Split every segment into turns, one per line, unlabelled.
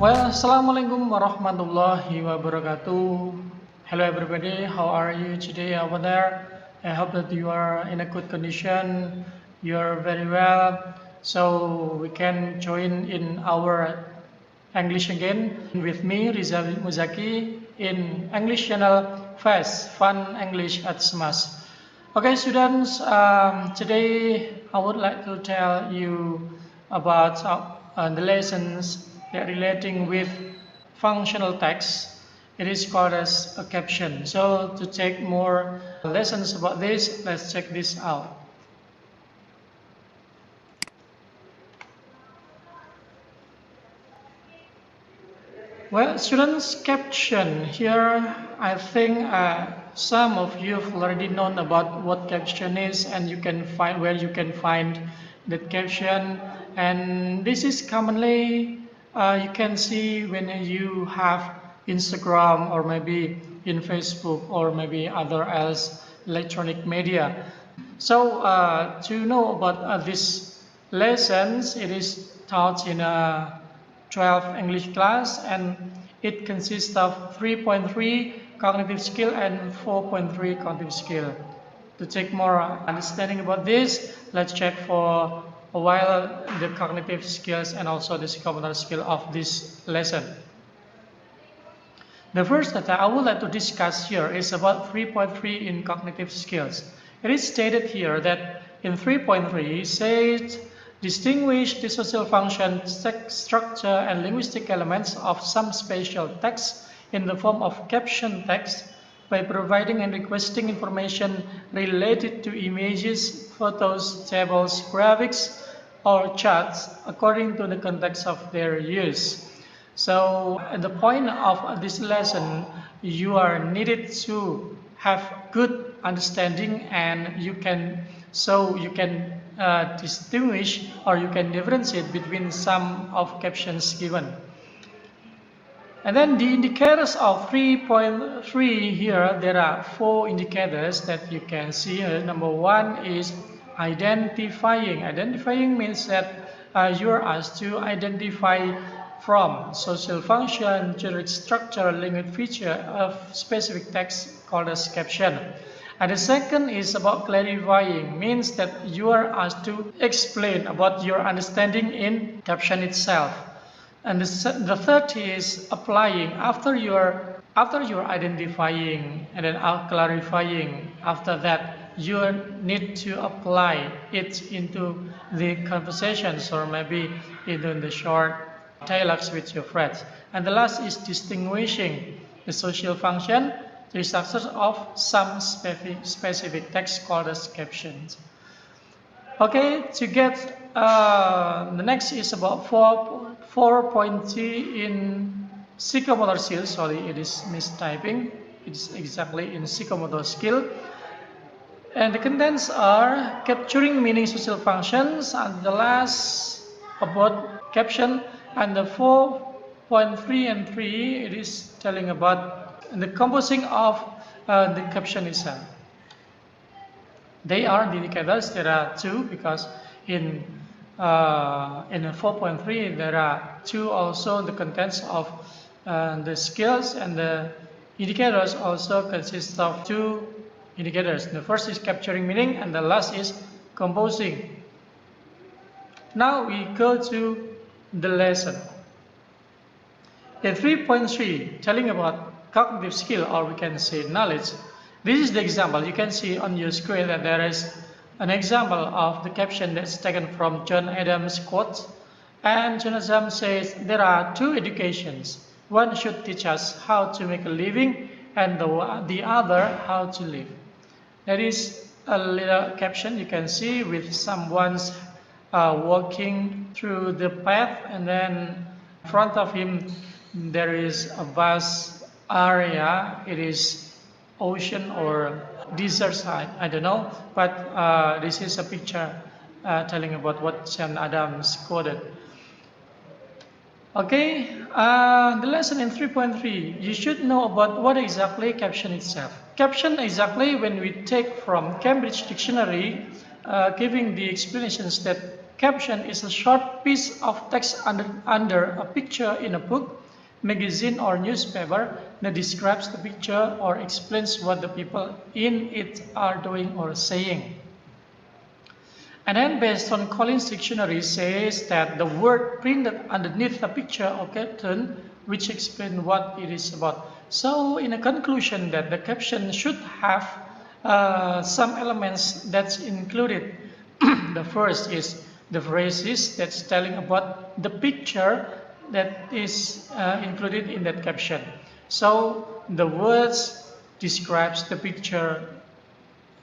Well, Assalamualaikum warahmatullahi wabarakatuh. Hello everybody, how are you today over there? I hope that you are in a good condition, you are very well, so we can join in our English again with me, Riza Muzaki, in English channel Fast Fun English at Smash. Okay, students, today I would like to tell you about the lessons that relating with functional text. It is called as a caption. So to take more lessons about this, let's check this out. Well, students, caption here, I think some of you have already known about what caption is, and you can find where you can find that caption. And this is commonly you can see when you have Instagram or maybe in Facebook or maybe other else electronic media. So to know about these lessons, it is taught in a 12 English class, and it consists of 3.3 cognitive skill and 4.3 cognitive skill. To take more understanding about this, let's check for a while the cognitive skills and also the psychomotor skill of this lesson. The first that I would like to discuss here is about 3.3 in cognitive skills. It is stated here that in 3.3 says distinguish the social function, text structure, and linguistic elements of some spatial text in the form of caption text by providing and requesting information related to images, photos, tables, graphics, or charts according to the context of their use. So at the point of this lesson, you are needed to have good understanding, and you can distinguish or you can differentiate between some of captions given. And then the indicators of 3.3 here, there are 4 indicators that you can see here. Number 1 is identifying. Identifying means that you are asked to identify from social function, generic structure, language feature of specific text called as caption. And the second is about clarifying, means that you are asked to explain about your understanding in caption itself. And the third is applying. After you're identifying and then clarifying, after that you need to apply it into the conversations or maybe into the short dialogues with your friends. And the last is distinguishing the social function, the structure of some specific text called as captions. Okay, to get the next is about 4.2 in psychomotor skill. Sorry, it is mistyping. It's exactly in psychomotor skill. And the contents are capturing meaning, social functions, and the last about caption. And the 4.3 and 3, it is telling about the composing of the caption itself. They are the indicators. There are 2 because in 4.3 there are 2 also the contents of the skills, and the indicators also consist of 2 indicators. The first is capturing meaning and the last is composing. Now we go to the lesson. In 3.3, telling about cognitive skill, or we can say knowledge. This is the example. You can see on your screen that there is an example of the caption that's taken from John Adams' quote. And John Adams says there are 2 educations. One should teach us how to make a living, and the other how to live. There is a little caption you can see with someone's walking through the path, and then in front of him there is a vast area. It is ocean or desert, I don't know, but this is a picture telling about what John Adams quoted. Okay, the lesson in 3.3, you should know about what exactly caption itself. Caption exactly when we take from Cambridge Dictionary, giving the explanations that Caption is a short piece of text under a picture in a book, magazine, or newspaper that describes the picture or explains what the people in it are doing or saying. And then based on Collins Dictionary says that the word printed underneath a picture or caption which explain what it is about. So in a conclusion that the caption should have some elements that's included. The first is the phrases that's telling about the picture that is included in that caption. So the words describes the picture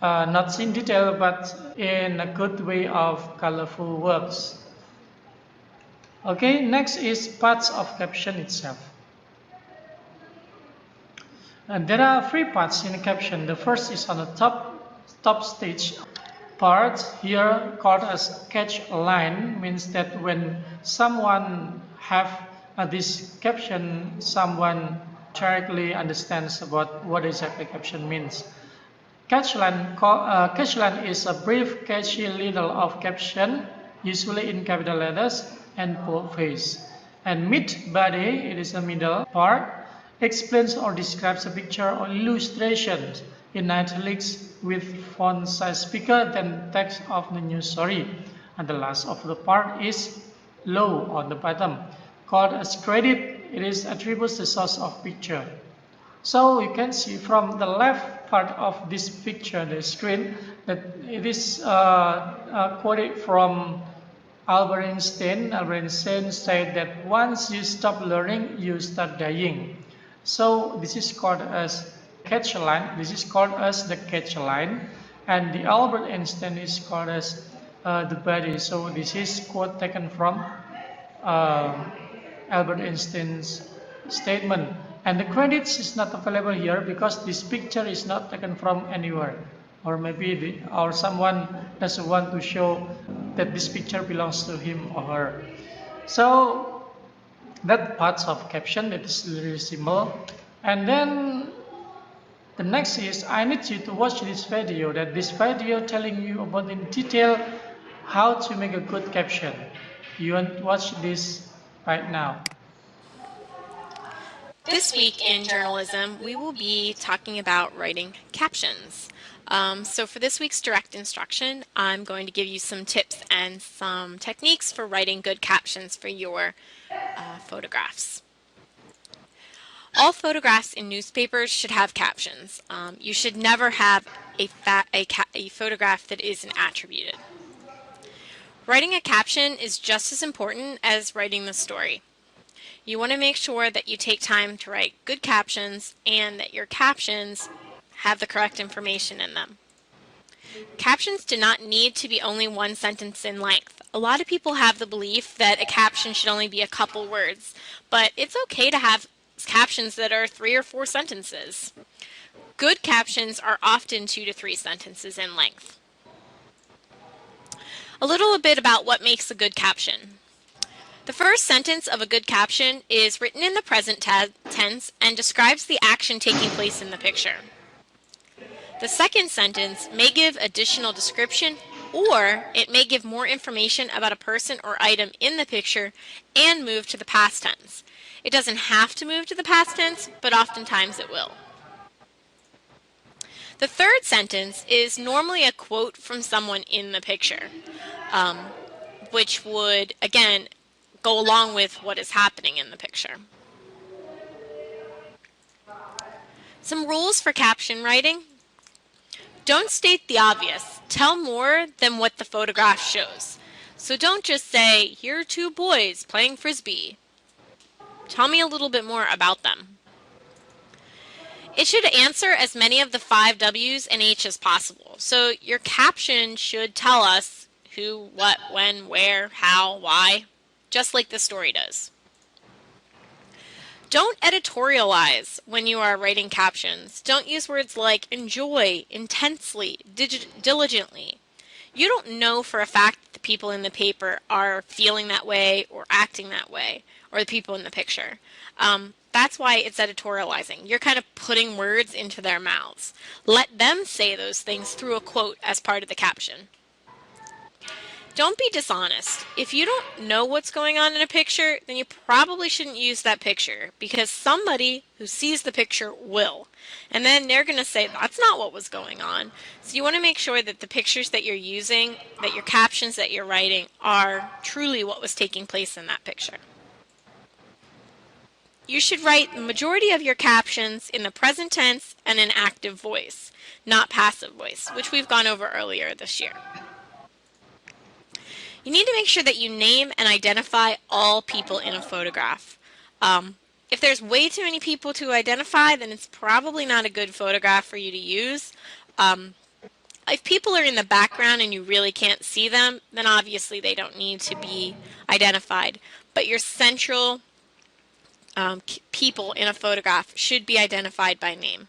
not in detail, but in a good way of colorful words. Okay, next is parts of caption itself. And there are three parts in a caption. The first is on the top stage part here called as catch line, means that when someone have this caption, someone directly understands about what exactly caption means. Catchline is a brief, catchy little of caption, usually in capital letters and boldface. And mid-body, it is the middle part, explains or describes a picture or illustration in italics with font size bigger than text of the news story. And the last of the part is low on the bottom, called as credit. It is attributes the source of picture. So you can see from the left part of this picture, the screen, that it is quoted from Albert Einstein. Albert Einstein said that once you stop learning, you start dying. So this is called as catch line. This is called as the catch line, and the Albert Einstein is called as the body. So this is quote taken from Albert Einstein's statement. And the credits is not available here because this picture is not taken from anywhere, or maybe or someone doesn't want to show that this picture belongs to him or her. So that parts of caption, that is really simple. And then the next is I need you to watch this video. That this video telling you about in detail how to make a good caption. You want to watch this right now.
This week in journalism, we will be talking about writing captions. So for this week's direct instruction, I'm going to give you some tips and some techniques for writing good captions for your photographs. All photographs in newspapers should have captions. You should never have a photograph that isn't attributed. Writing a caption is just as important as writing the story. You want to make sure that you take time to write good captions and that your captions have the correct information in them. Captions do not need to be only one sentence in length. A lot of people have the belief that a caption should only be a couple words, but it's okay to have captions that are 3 or 4 sentences. Good captions are often 2 to 3 sentences in length. A little bit about what makes a good caption. The first sentence of a good caption is written in the present tense and describes the action taking place in the picture. The second sentence may give additional description, or it may give more information about a person or item in the picture and move to the past tense. It doesn't have to move to the past tense, but oftentimes it will. The third sentence is normally a quote from someone in the picture, which would, again, go along with what is happening in the picture. Some rules for caption writing. Don't state the obvious. Tell more than what the photograph shows. So don't just say, here are 2 boys playing frisbee. Tell me a little bit more about them. It should answer as many of the 5 W's and H as possible. So your caption should tell us who, what, when, where, how, why, just like the story does. Don't editorialize when you are writing captions. Don't use words like enjoy, intensely, diligently. You don't know for a fact that the people in the paper are feeling that way or acting that way, or the people in the picture. That's why it's editorializing. You're kind of putting words into their mouths. Let them say those things through a quote as part of the caption. Don't be dishonest. If you don't know what's going on in a picture, then you probably shouldn't use that picture, because somebody who sees the picture will. And then they're going to say, that's not what was going on. So you want to make sure that the pictures that you're using, that your captions that you're writing, are truly what was taking place in that picture. You should write the majority of your captions in the present tense and in active voice, not passive voice, which we've gone over earlier this year. You need to make sure that you name and identify all people in a photograph. If there's way too many people to identify, then it's probably not a good photograph for you to use. If people are in the background and you really can't see them, then obviously they don't need to be identified. But your central people in a photograph should be identified by name.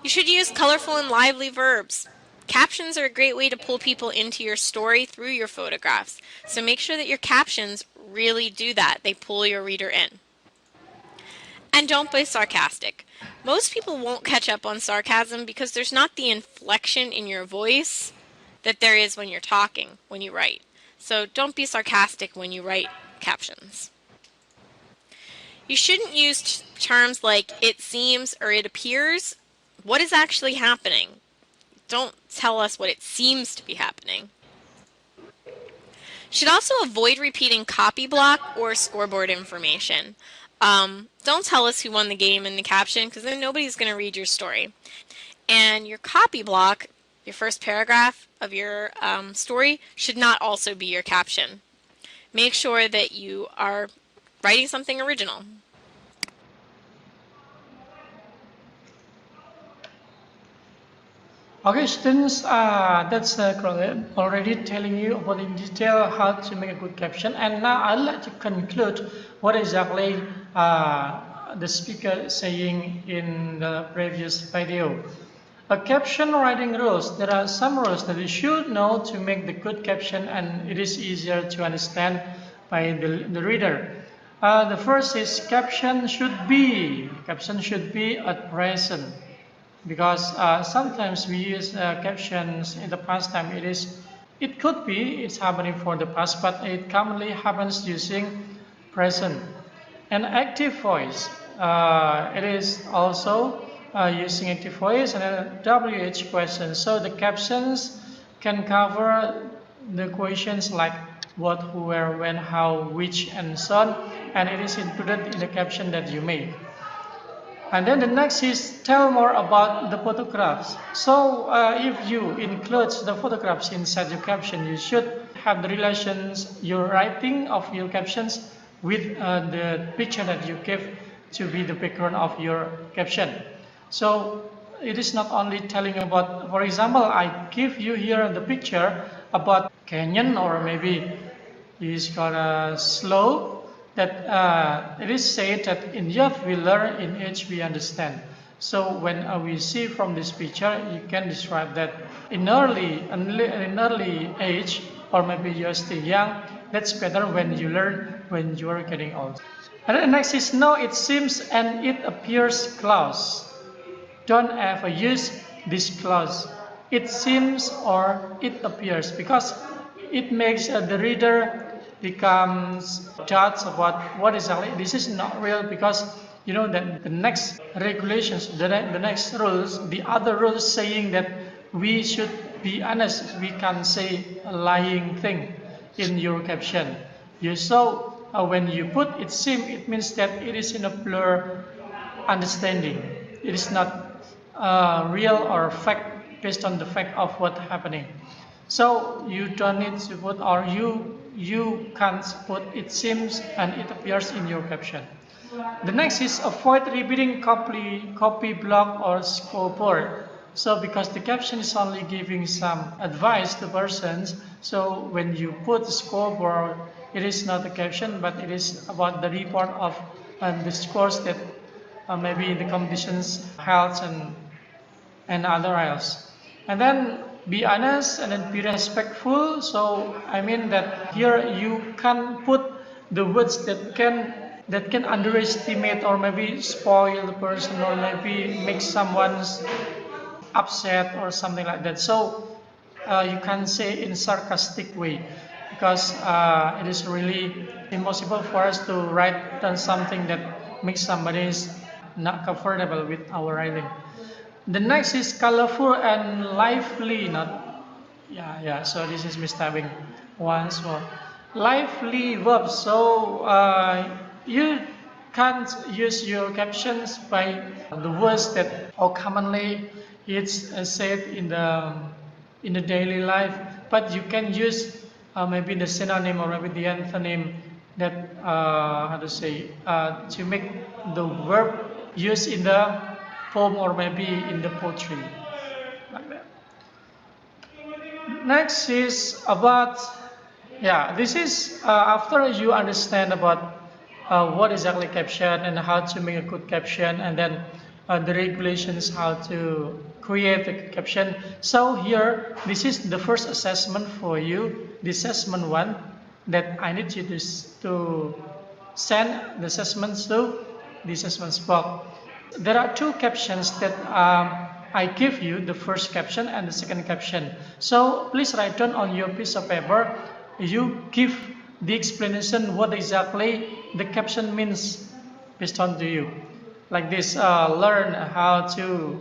You should use colorful and lively verbs. Captions are a great way to pull people into your story through your photographs, so make sure that your captions really do that. They pull your reader in. And don't be sarcastic. Most people won't catch up on sarcasm because there's not the inflection in your voice that there is when you're talking, when you write. So don't be sarcastic when you write captions. You shouldn't use terms like it seems or it appears. What is actually happening? Don't tell us what it seems to be happening. You should also avoid repeating copy block or scoreboard information. Don't tell us who won the game in the caption, because then nobody's going to read your story. And your copy block, your first paragraph of your story, should not also be your caption. Make sure that you are writing something original.
Okay, students, that's already telling you about in detail how to make a good caption. And now I'd like to conclude what exactly the speaker is saying in the previous video. A caption writing rules. There are some rules that you should know to make the good caption, and it is easier to understand by the reader. The first is caption should be at present, because sometimes we use captions in the past time. It could be it's happening for the past, but it commonly happens using present. And active voice, it is also using active voice and a WH question. So the captions can cover the questions like what, who, where, when, how, which, and so on, and it is included in the caption that you make. And then the next is tell more about the photographs. So if you include the photographs inside your caption, you should have the relations, your writing of your captions with the picture that you give to be the background of your caption. So it is not only telling about, for example, I give you here the picture about canyon, or maybe is called a slope, that it is said that in youth we learn, in age we understand. So when we see from this picture, you can describe that in early age, or maybe you're still young, that's better when you learn when you are getting old. And the next is no, it seems and it appears clause. Don't ever use this clause. It seems or it appears, because it makes the reader becomes judge about what exactly this is not real, because you know that the next regulations, the next rules, the other rules saying that we should be honest, we can say a lying thing in your caption. You saw when you put it seem, it means that it is in a blur understanding. It is not real or fact based on the fact of what happening. So you don't need to put, or you can't put it seems and it appears in your caption. The next is avoid repeating copy block or scoreboard. So because the caption is only giving some advice to persons, so when you put the scoreboard, it is not a caption, but it is about the report of the scores that maybe the competitions held and other else. And then be honest and then be respectful. So I mean that here you can put the words that can underestimate or maybe spoil the person, or maybe make someone's upset or something like that. So you can say in sarcastic way, because it is really impossible for us to write down something that makes somebody not comfortable with our writing. The next is colorful and lively, not yeah. So this is misstabbing once more. Lively verbs. So you can't use your captions by the words that are commonly it's said in the daily life, but you can use maybe the synonym or maybe the antonym that how to say to make the verb used in the poem or maybe in the poetry, like that. Next is about, yeah, this is after you understand about what exactly caption and how to make a good caption, and then the regulations how to create a caption. So here, this is the first assessment for you, the assessment one, that I need you to send the assessments to the assessments box. There are two captions that I give you, the first caption and the second caption. So please write down on your piece of paper, you give the explanation what exactly the caption means based on to you. Like this, learn how to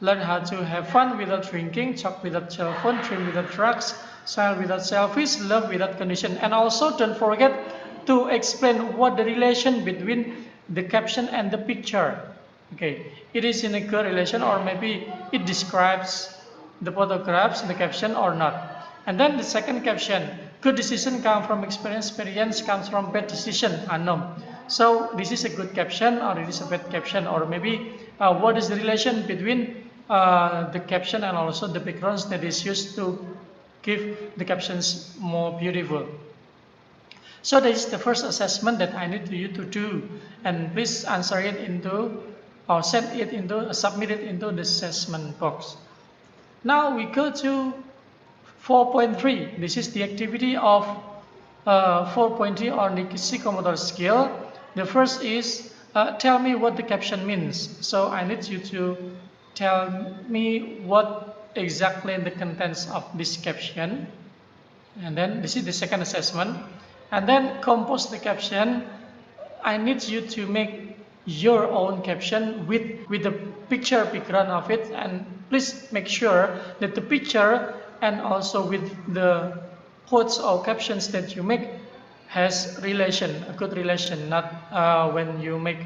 have fun without drinking, talk without cell phone, dream without drugs, smile without selfies, love without condition. And also don't forget to explain what the relation between the caption and the picture. Okay, it is in a good relation, or maybe it describes the photographs in the caption or not. And then the second caption, good decision comes from experience, experience comes from bad decision, unknown. So this is a good caption or it is a bad caption, or maybe what is the relation between the caption and also the backgrounds that is used to give the captions more beautiful. So this is the first assessment that I need you to do, and please answer it into or send it into submit it into the assessment box. Now we go to 4.3. This is the activity of 4.3 on the psychomotor skill. The first is tell me what the caption means. So I need you to tell me what exactly the contents of this caption. And then this is the second assessment. And then compose the caption. I need you to make your own caption with the picture background of it, and please make sure that the picture and also with the quotes or captions that you make has relation, a good relation, not when you make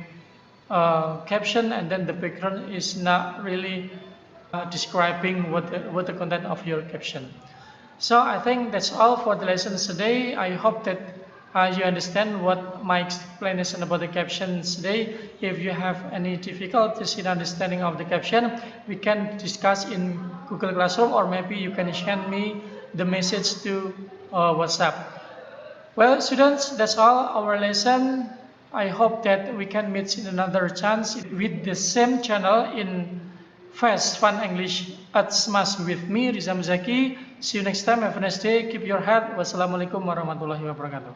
caption and then the background is not really describing what the content of your caption. So I think that's all for the lessons today. I hope that you understand what my explanation about the captions today. If you have any difficulties in understanding of the caption, we can discuss in Google Classroom, or maybe you can send me the message to WhatsApp. Well, students, that's all our lesson. I hope that we can meet in another chance with the same channel in Fast Fun English at Smash with me, Rizam Zaki. See you next time. Have a nice day. Keep your health. Wassalamualaikum warahmatullahi wabarakatuh.